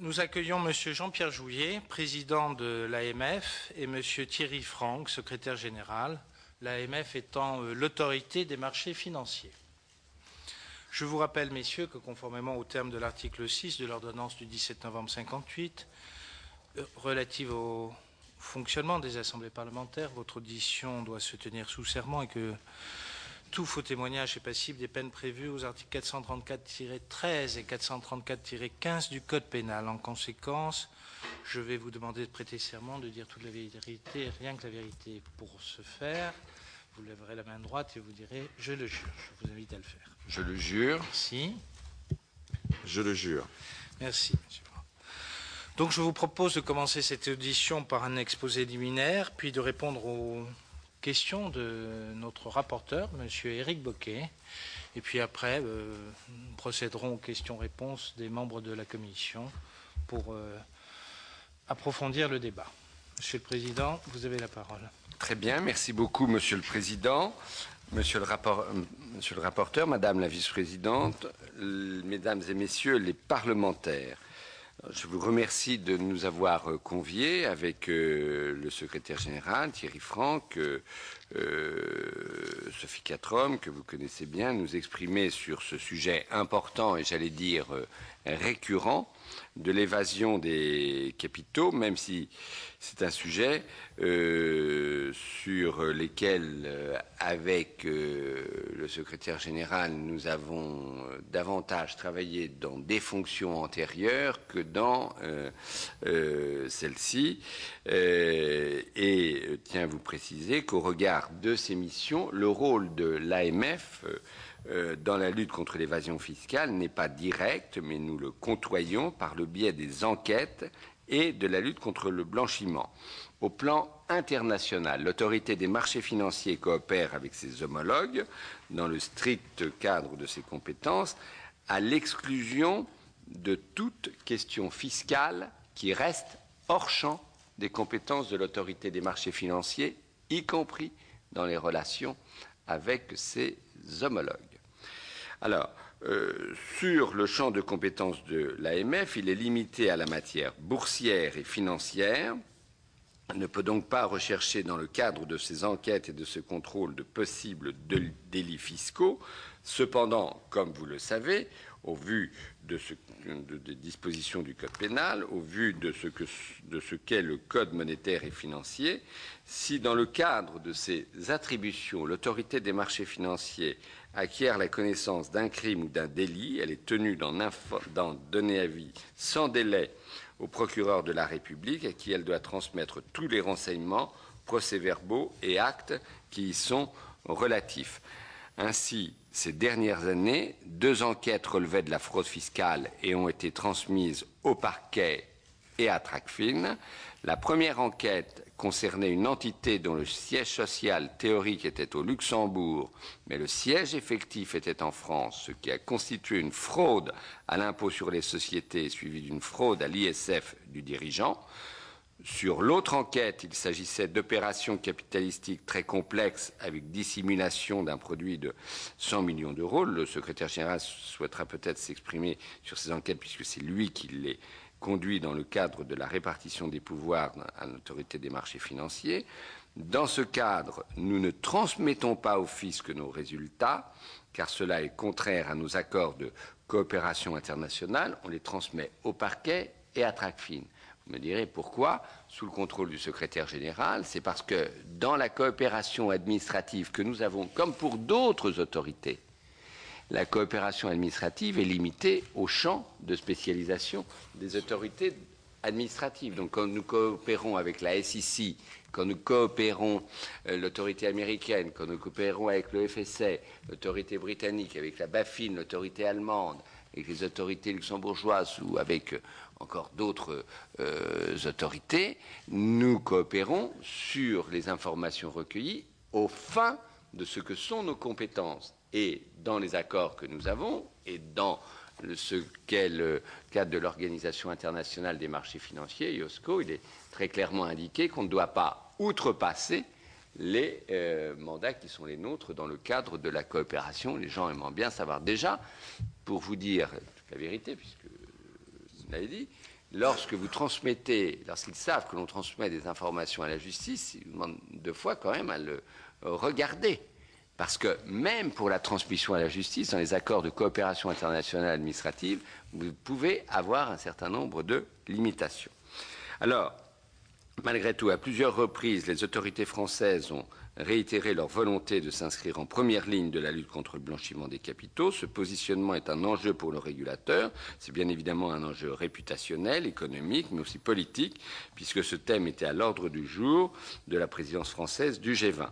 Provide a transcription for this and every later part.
Nous accueillons M. Jean-Pierre Jouyet, président de l'AMF, et M. Thierry Franck, secrétaire général, l'AMF étant l'autorité des marchés financiers. Je vous rappelle, messieurs, que conformément au terme de l'article 6 de l'ordonnance du 17 novembre 1958, relative au fonctionnement des assemblées parlementaires, votre audition doit se tenir sous serment et que tout faux témoignage est passible des peines prévues aux articles 434-13 et 434-15 du Code pénal. En conséquence, je vais vous demander de prêter serment, de dire toute la vérité et rien que la vérité. Pour ce faire, vous lèverez la main droite et vous direz « Je le jure ». Je vous invite à le faire. Je le jure. Merci. Je le jure. Merci, monsieur. Donc, je vous propose de commencer cette audition par un exposé liminaire, puis de répondre aux questions de notre rapporteur, M. Éric Bocquet, et puis après, nous procéderons aux questions-réponses des membres de la commission pour approfondir le débat. Monsieur le Président, vous avez la parole. Très bien, merci beaucoup, Monsieur le Président, Monsieur le rapporteur, Madame la Vice-présidente, Mesdames et Messieurs les parlementaires. Je vous remercie de nous avoir conviés avec le secrétaire général, Thierry Franck, Sophie Quatrom, que vous connaissez bien, nous exprimer sur ce sujet important et j'allais dire récurrent de l'évasion des capitaux, même si c'est un sujet sur lequel, avec le secrétaire général, nous avons davantage travaillé dans des fonctions antérieures que dans celle-ci. Et tiens à vous préciser qu'au regard de ces missions, le rôle de l'AMF dans la lutte contre l'évasion fiscale n'est pas direct, mais nous le côtoyons par le biais des enquêtes et de la lutte contre le blanchiment. Au plan international, l'autorité des marchés financiers coopère avec ses homologues dans le strict cadre de ses compétences, à l'exclusion de toute question fiscale qui reste hors champ des compétences de l'autorité des marchés financiers, y compris dans les relations avec ses homologues. Alors, sur le champ de compétences de l'AMF, il est limité à la matière boursière et financière. Elle ne peut donc pas rechercher dans le cadre de ces enquêtes et de ce contrôle de possibles délits fiscaux. Cependant, comme vous le savez, au vu des dispositions du Code pénal, au vu de ce qu'est le Code monétaire et financier, si dans le cadre de ces attributions, l'autorité des marchés financiers acquiert la connaissance d'un crime ou d'un délit, elle est tenue d'en donner avis sans délai au procureur de la République à qui elle doit transmettre tous les renseignements, procès-verbaux et actes qui y sont relatifs. Ainsi, ces dernières années, 2 enquêtes relevaient de la fraude fiscale et ont été transmises au parquet et à Tracfin. La première enquête concernait une entité dont le siège social théorique était au Luxembourg, mais le siège effectif était en France, ce qui a constitué une fraude à l'impôt sur les sociétés suivie d'une fraude à l'ISF du dirigeant. Sur l'autre enquête, il s'agissait d'opérations capitalistiques très complexes avec dissimulation d'un produit de 100 millions d'euros. Le secrétaire général souhaitera peut-être s'exprimer sur ces enquêtes puisque c'est lui qui les conduit dans le cadre de la répartition des pouvoirs à l'autorité des marchés financiers. Dans ce cadre, nous ne transmettons pas au fisc nos résultats, car cela est contraire à nos accords de coopération internationale. On les transmet au parquet et à Tracfin. Vous me direz pourquoi, sous le contrôle du secrétaire général, c'est parce que dans la coopération administrative que nous avons, comme pour d'autres autorités, la coopération administrative est limitée au champ de spécialisation des autorités administratives. Donc quand nous coopérons avec la SEC, quand nous coopérons l'autorité américaine, quand nous coopérons avec le FSA, l'autorité britannique, avec la BaFin, l'autorité allemande, avec les autorités luxembourgeoises ou avec encore d'autres autorités, nous coopérons sur les informations recueillies aux fins de ce que sont nos compétences. Et dans les accords que nous avons, et dans ce qu'est le cadre de l'Organisation internationale des marchés financiers, IOSCO, il est très clairement indiqué qu'on ne doit pas outrepasser les mandats qui sont les nôtres dans le cadre de la coopération. Les gens aimant bien savoir déjà, pour vous dire la vérité, puisque l'avez dit, lorsqu'ils savent que l'on transmet des informations à la justice, ils vous demandent 2 fois quand même à le regarder. Parce que même pour la transmission à la justice, dans les accords de coopération internationale administrative, vous pouvez avoir un certain nombre de limitations. Alors, malgré tout, à plusieurs reprises, les autorités françaises ont réitéré leur volonté de s'inscrire en première ligne de la lutte contre le blanchiment des capitaux. Ce positionnement est un enjeu pour le régulateur. C'est bien évidemment un enjeu réputationnel, économique, mais aussi politique, puisque ce thème était à l'ordre du jour de la présidence française du G20.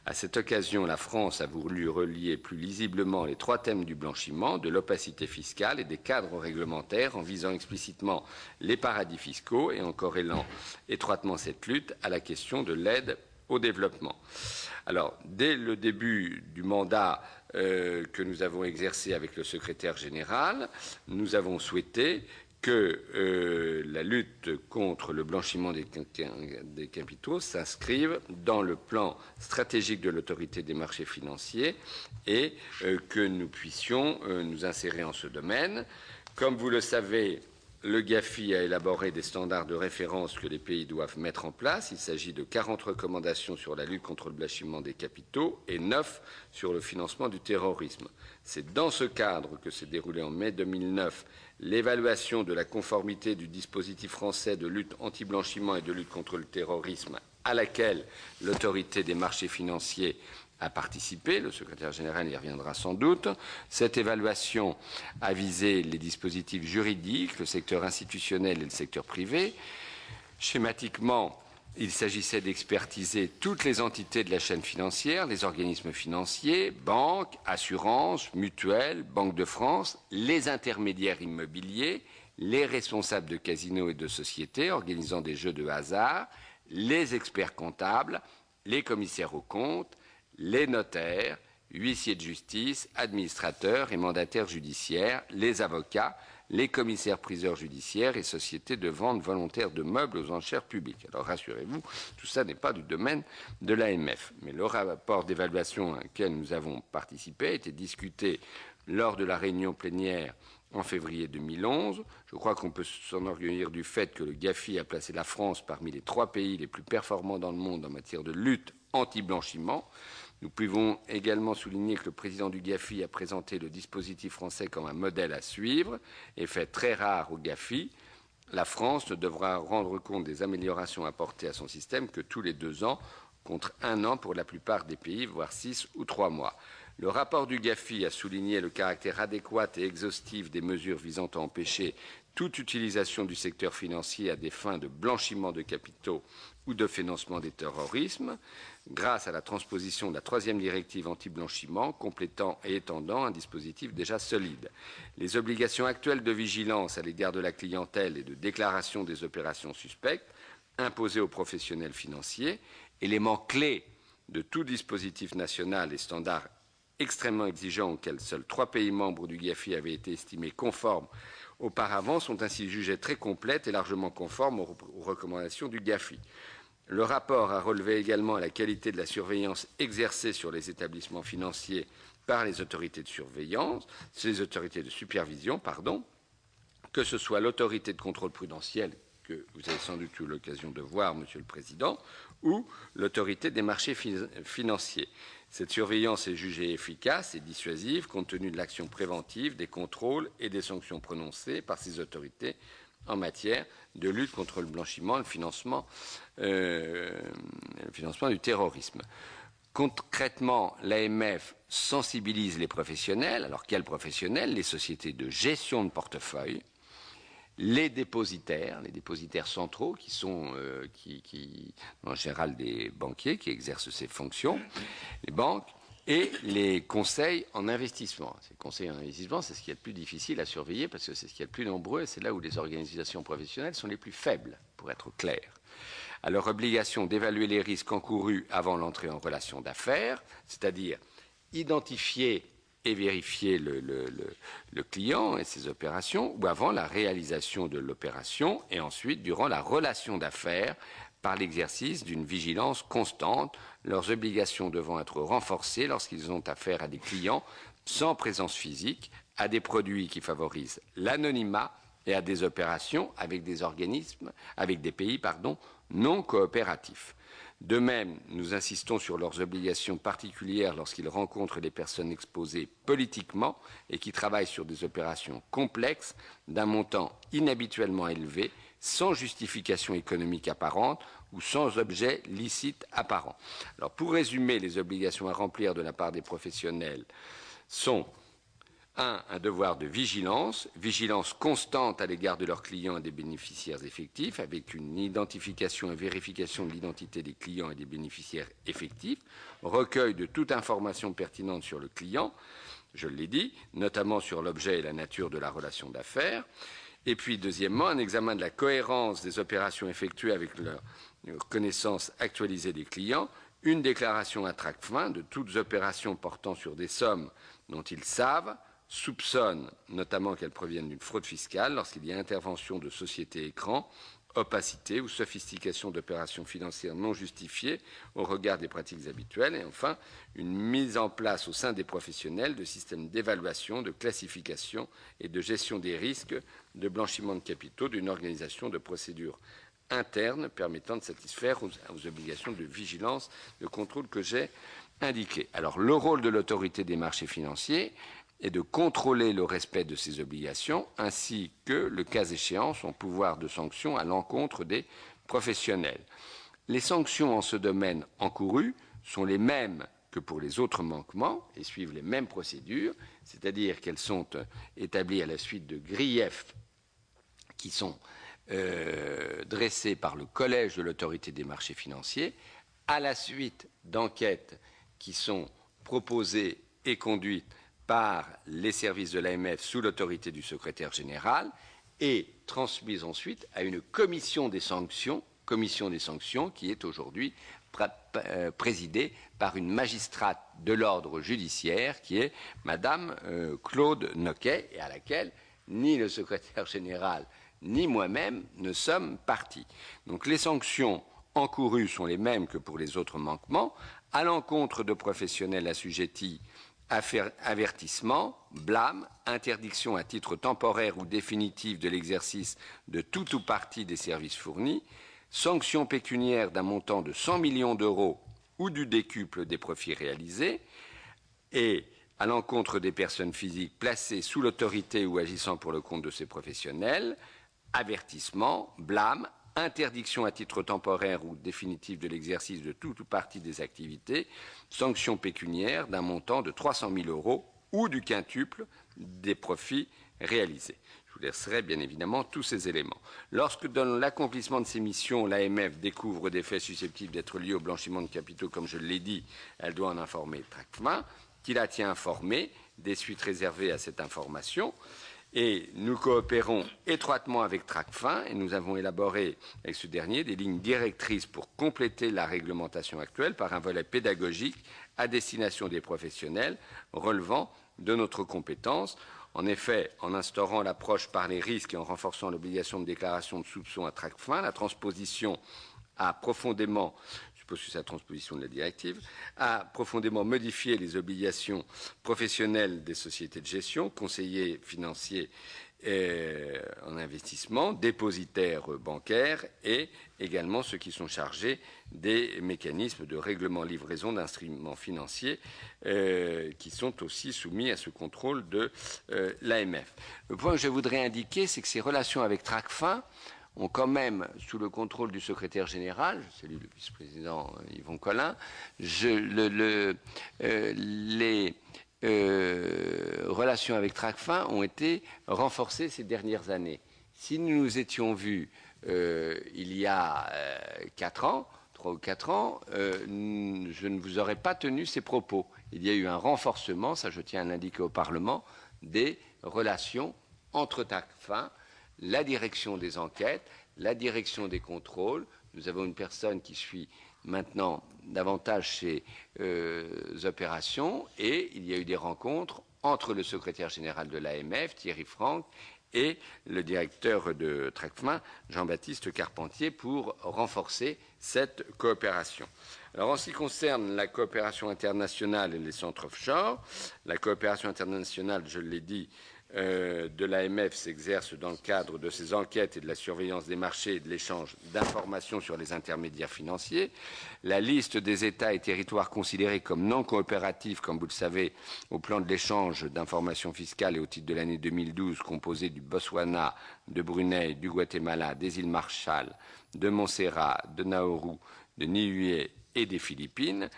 À cette occasion, la France a voulu relier plus lisiblement les 3 thèmes du blanchiment, de l'opacité fiscale et des cadres réglementaires en visant explicitement les paradis fiscaux et en corrélant étroitement cette lutte à la question de l'aide au développement. Alors, dès le début du mandat que nous avons exercé avec le secrétaire général, nous avons souhaité que la lutte contre le blanchiment des capitaux s'inscrive dans le plan stratégique de l'autorité des marchés financiers et que nous puissions nous insérer en ce domaine. Comme vous le savez, le GAFI a élaboré des standards de référence que les pays doivent mettre en place. Il s'agit de 40 recommandations sur la lutte contre le blanchiment des capitaux et 9 sur le financement du terrorisme. C'est dans ce cadre que s'est déroulé en mai 2009 l'évaluation de la conformité du dispositif français de lutte anti-blanchiment et de lutte contre le terrorisme à laquelle l'autorité des marchés financiers a participé. Le secrétaire général y reviendra sans doute. Cette évaluation a visé les dispositifs juridiques, le secteur institutionnel et le secteur privé. Schématiquement, il s'agissait d'expertiser toutes les entités de la chaîne financière, les organismes financiers, banques, assurances, mutuelles, Banque de France, les intermédiaires immobiliers, les responsables de casinos et de sociétés organisant des jeux de hasard, les experts comptables, les commissaires aux comptes, les notaires, huissiers de justice, administrateurs et mandataires judiciaires, les avocats, les commissaires-priseurs judiciaires et sociétés de vente volontaire de meubles aux enchères publiques. Alors rassurez-vous, tout ça n'est pas du domaine de l'AMF. Mais le rapport d'évaluation auquel nous avons participé a été discuté lors de la réunion plénière en février 2011. Je crois qu'on peut s'enorgueillir du fait que le GAFI a placé la France parmi les 3 pays les plus performants dans le monde en matière de lutte anti-blanchiment. Nous pouvons également souligner que le président du GAFI a présenté le dispositif français comme un modèle à suivre, effet très rare au GAFI. La France ne devra rendre compte des améliorations apportées à son système que tous les 2 ans, contre 1 an pour la plupart des pays, voire 6 ou 3 mois. Le rapport du GAFI a souligné le caractère adéquat et exhaustif des mesures visant à empêcher toute utilisation du secteur financier à des fins de blanchiment de capitaux ou de financement des terrorismes, grâce à la transposition de la 3e directive anti-blanchiment, complétant et étendant un dispositif déjà solide. Les obligations actuelles de vigilance à l'égard de la clientèle et de déclaration des opérations suspectes imposées aux professionnels financiers, éléments clés de tout dispositif national et standards extrêmement exigeants auxquels seuls 3 pays membres du GAFI avaient été estimés conformes auparavant, sont ainsi jugées très complètes et largement conformes aux recommandations du GAFI. Le rapport a relevé également la qualité de la surveillance exercée sur les établissements financiers par les autorités de surveillance, les autorités de supervision, que ce soit l'autorité de contrôle prudentiel, que vous avez sans doute eu l'occasion de voir, Monsieur le Président, ou l'autorité des marchés financiers. Cette surveillance est jugée efficace et dissuasive compte tenu de l'action préventive, des contrôles et des sanctions prononcées par ces autorités en matière de lutte contre le blanchiment et le financement du terrorisme. Concrètement, l'AMF sensibilise les professionnels. Alors, quels professionnels? Les sociétés de gestion de portefeuille, les dépositaires centraux qui sont en général des banquiers qui exercent ces fonctions, les banques, et les conseils en investissement. Ces conseils en investissement, c'est ce qui est le plus difficile à surveiller parce que c'est ce qui est le plus nombreux et c'est là où les organisations professionnelles sont les plus faibles, pour être clair. À leur obligation d'évaluer les risques encourus avant l'entrée en relation d'affaires, c'est-à-dire identifier et vérifier le client et ses opérations, ou avant la réalisation de l'opération, et ensuite durant la relation d'affaires, par l'exercice d'une vigilance constante, leurs obligations devant être renforcées lorsqu'ils ont affaire à des clients sans présence physique, à des produits qui favorisent l'anonymat et à des opérations avec des organismes, avec des pays, non coopératifs. De même, nous insistons sur leurs obligations particulières lorsqu'ils rencontrent des personnes exposées politiquement et qui travaillent sur des opérations complexes d'un montant inhabituellement élevé, sans justification économique apparente ou sans objet licite apparent. Alors, pour résumer, les obligations à remplir de la part des professionnels sont 1. Un devoir de vigilance constante à l'égard de leurs clients et des bénéficiaires effectifs, avec une identification et vérification de l'identité des clients et des bénéficiaires effectifs, recueil de toute information pertinente sur le client, je l'ai dit, notamment sur l'objet et la nature de la relation d'affaires, et puis deuxièmement, un examen de la cohérence des opérations effectuées avec leur connaissance actualisée des clients, une déclaration à Tracfin de toutes opérations portant sur des sommes dont ils savent, soupçonnent notamment qu'elles proviennent d'une fraude fiscale lorsqu'il y a intervention de sociétés écrans, opacité ou sophistication d'opérations financières non justifiées au regard des pratiques habituelles, et enfin une mise en place au sein des professionnels de systèmes d'évaluation, de classification et de gestion des risques de blanchiment de capitaux, d'une organisation de procédures internes permettant de satisfaire aux obligations de vigilance, de contrôle que j'ai indiquées. Alors, le rôle de l'autorité des marchés financiers est de contrôler le respect de ces obligations, ainsi que, le cas échéant, son pouvoir de sanction à l'encontre des professionnels. Les sanctions en ce domaine encourues sont les mêmes que pour les autres manquements et suivent les mêmes procédures, c'est-à-dire qu'elles sont établies à la suite de griefs qui sont dressés par le collège de l'autorité des marchés financiers, à la suite d'enquêtes qui sont proposées et conduites par les services de l'AMF sous l'autorité du secrétaire général et transmises ensuite à une commission des sanctions qui est aujourd'hui présidée par une magistrate de l'ordre judiciaire qui est Madame Claude Noquet, et à laquelle ni le secrétaire général ni moi-même ne sommes partis. Donc les sanctions encourues sont les mêmes que pour les autres manquements, à l'encontre de professionnels assujettis, avertissement, blâme, interdiction à titre temporaire ou définitif de l'exercice de tout ou partie des services fournis, sanction pécuniaire d'un montant de 100 millions d'euros ou du décuple des profits réalisés, et à l'encontre des personnes physiques placées sous l'autorité ou agissant pour le compte de ces professionnels, avertissement, blâme, interdiction à titre temporaire ou définitif de l'exercice de toute ou partie des activités, sanction pécuniaire d'un montant de 300 000 euros ou du quintuple des profits réalisés. Je vous laisserai bien évidemment tous ces éléments. Lorsque dans l'accomplissement de ces missions, l'AMF découvre des faits susceptibles d'être liés au blanchiment de capitaux, comme je l'ai dit, elle doit en informer Tracfin, qui la tient informée des suites réservées à cette information. Et nous coopérons étroitement avec Tracfin et nous avons élaboré avec ce dernier des lignes directrices pour compléter la réglementation actuelle par un volet pédagogique à destination des professionnels relevant de notre compétence. En effet, en instaurant l'approche par les risques et en renforçant l'obligation de déclaration de soupçons à Tracfin, la transposition a profondément, je suppose que c'est la transposition de la directive, a profondément modifié les obligations professionnelles des sociétés de gestion, conseillers financiers en investissement, dépositaires bancaires et également ceux qui sont chargés des mécanismes de règlement livraison d'instruments financiers qui sont aussi soumis à ce contrôle de l'AMF. Le point que je voudrais indiquer, c'est que ces relations avec Tracfin ont quand même, sous le contrôle du secrétaire général, je salue le vice-président Yvon Collin, les relations avec Tracfin ont été renforcées ces dernières années. Si nous nous étions vus il y a 3 ou 4 ans, je ne vous aurais pas tenu ces propos. Il y a eu un renforcement, ça je tiens à l'indiquer au Parlement, des relations entre Tracfin, la direction des enquêtes, la direction des contrôles. Nous avons une personne qui suit maintenant davantage ces opérations et il y a eu des rencontres entre le secrétaire général de l'AMF, Thierry Franck, et le directeur de Tracfin, Jean-Baptiste Carpentier, pour renforcer cette coopération. Alors, en ce qui concerne la coopération internationale et les centres offshore, la coopération internationale, je l'ai dit, de l'AMF s'exerce dans le cadre de ces enquêtes et de la surveillance des marchés et de l'échange d'informations sur les intermédiaires financiers. La liste des États et territoires considérés comme non coopératifs, comme vous le savez, au plan de l'échange d'informations fiscales et au titre de l'année 2012, composée du Botswana, de Brunei, du Guatemala, des îles Marshall, de Montserrat, de Nauru, de Niue et des Philippines.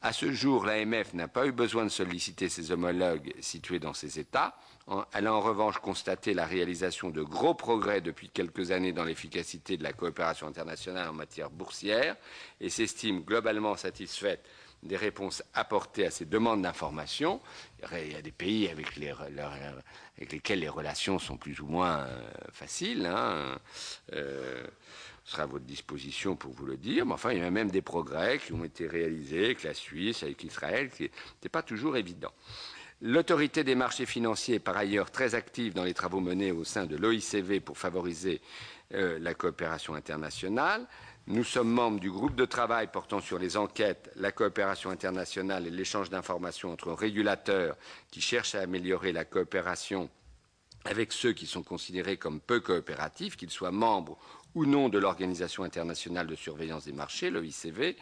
À ce jour, l'AMF n'a pas eu besoin de solliciter ses homologues situés dans ces États. Elle a en revanche constaté la réalisation de gros progrès depuis quelques années dans l'efficacité de la coopération internationale en matière boursière et s'estime globalement satisfaite des réponses apportées à ces demandes d'information. Il y a des pays avec lesquels les relations sont plus ou moins faciles. Ce sera à votre disposition pour vous le dire. Mais enfin, il y a même des progrès qui ont été réalisés avec la Suisse, avec Israël, qui n'était pas toujours évident. L'autorité des marchés financiers est par ailleurs très active dans les travaux menés au sein de l'OICV pour favoriser la coopération internationale. Nous sommes membres du groupe de travail portant sur les enquêtes, la coopération internationale et l'échange d'informations entre régulateurs qui cherchent à améliorer la coopération avec ceux qui sont considérés comme peu coopératifs, qu'ils soient membres ou non de l'Organisation internationale de surveillance des marchés, l'OICV.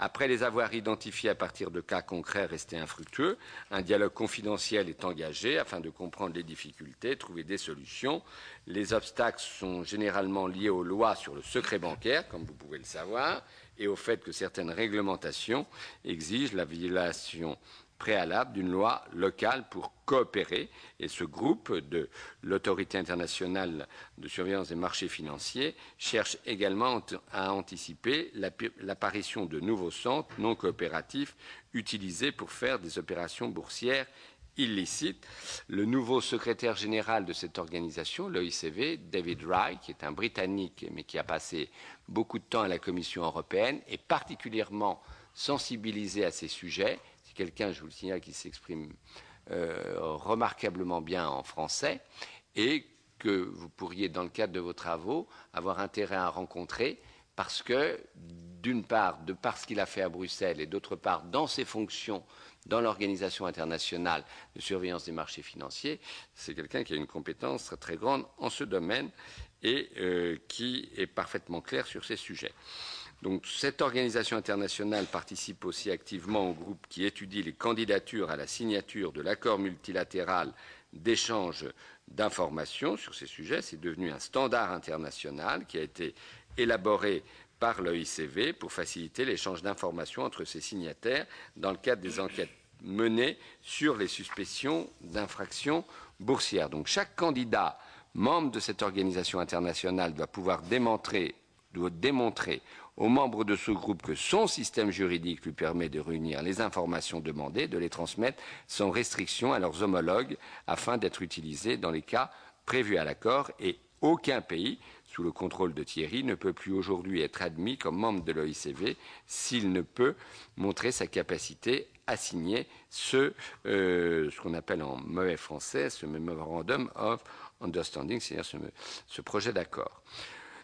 Après les avoir identifiés à partir de cas concrets restés infructueux, un dialogue confidentiel est engagé afin de comprendre les difficultés, trouver des solutions. Les obstacles sont généralement liés aux lois sur le secret bancaire, comme vous pouvez le savoir, et au fait que certaines réglementations exigent la violation préalable d'une loi locale pour coopérer. Et ce groupe de l'Autorité internationale de surveillance des marchés financiers cherche également à anticiper l'apparition de nouveaux centres non coopératifs utilisés pour faire des opérations boursières illicites. Le nouveau secrétaire général de cette organisation, l'OICV, David Wright, qui est un Britannique mais qui a passé beaucoup de temps à la Commission européenne, est particulièrement sensibilisé à ces sujets. Quelqu'un, je vous le signale, qui s'exprime remarquablement bien en français et que vous pourriez, dans le cadre de vos travaux, avoir intérêt à rencontrer parce que, d'une part, de par ce qu'il a fait à Bruxelles et d'autre part, dans ses fonctions dans l'Organisation internationale de surveillance des marchés financiers, c'est quelqu'un qui a une compétence très, très grande en ce domaine et qui est parfaitement clair sur ces sujets. Donc, cette organisation internationale participe aussi activement au groupe qui étudie les candidatures à la signature de l'accord multilatéral d'échange d'informations sur ces sujets. C'est devenu un standard international qui a été élaboré par l'OICV pour faciliter l'échange d'informations entre ses signataires dans le cadre des enquêtes menées sur les suspicions d'infractions boursières. Donc, chaque candidat membre de cette organisation internationale doit pouvoir démontrer aux membres de ce groupe que son système juridique lui permet de réunir les informations demandées, de les transmettre sans restriction à leurs homologues afin d'être utilisées dans les cas prévus à l'accord. Et aucun pays, sous le contrôle de Thierry, ne peut plus aujourd'hui être admis comme membre de l'OICV s'il ne peut montrer sa capacité à signer ce qu'on appelle en mauvais français ce Memorandum of Understanding, c'est-à-dire ce projet d'accord.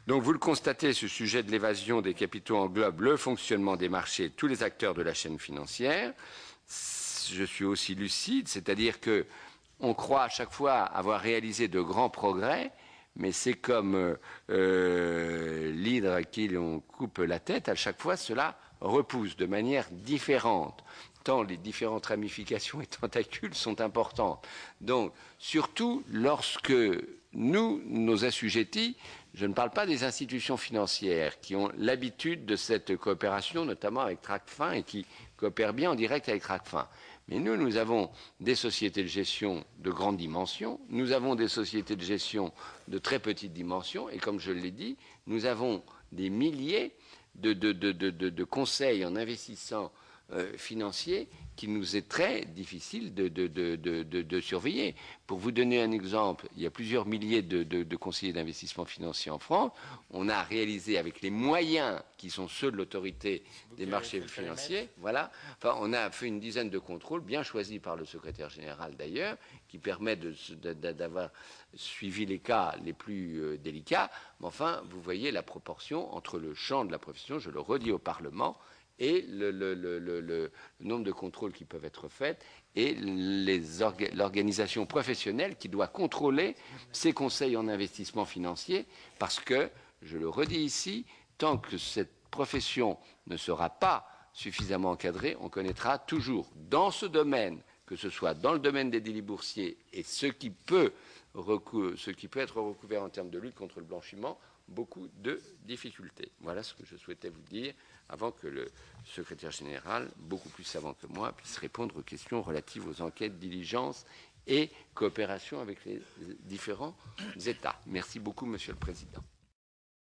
Donc, vous le constatez, ce sujet de l'évasion des capitaux englobe le fonctionnement des marchés et tous les acteurs de la chaîne financière. Je suis aussi lucide, c'est-à-dire qu'on croit à chaque fois avoir réalisé de grands progrès, mais c'est comme l'hydre à qui l'on coupe la tête, à chaque fois cela repousse de manière différente, tant les différentes ramifications et tentacules sont importantes. Donc, surtout lorsque nos assujettis, je ne parle pas des institutions financières qui ont l'habitude de cette coopération, notamment avec Tracfin, et qui coopèrent bien en direct avec Tracfin. Mais nous avons des sociétés de gestion de grande dimension, nous avons des sociétés de gestion de très petite dimension, et comme je l'ai dit, nous avons des milliers de conseils en investissement financier qu'il nous est très difficile de surveiller. Pour vous donner un exemple, il y a plusieurs milliers de conseillers d'investissement financier en France. On a réalisé avec les moyens qui sont ceux de l'autorité des marchés financiers, voilà. Enfin, on a fait une dizaine de contrôles, bien choisis par le secrétaire général d'ailleurs, qui permet d'avoir suivi les cas les plus délicats. Mais enfin, vous voyez la proportion entre le champ de la profession, je le redis au Parlement, et le nombre de contrôles qui peuvent être faits et l'organisation professionnelle qui doit contrôler ces conseils en investissement financier, parce que, je le redis ici, tant que cette profession ne sera pas suffisamment encadrée, on connaîtra toujours dans ce domaine, que ce soit dans le domaine des délits boursiers et ce qui peut être recouvert en termes de lutte contre le blanchiment, beaucoup de difficultés. Voilà ce que je souhaitais vous dire avant que le secrétaire général, beaucoup plus savant que moi, puisse répondre aux questions relatives aux enquêtes, diligences et coopération avec les différents États. Merci beaucoup, Monsieur le Président.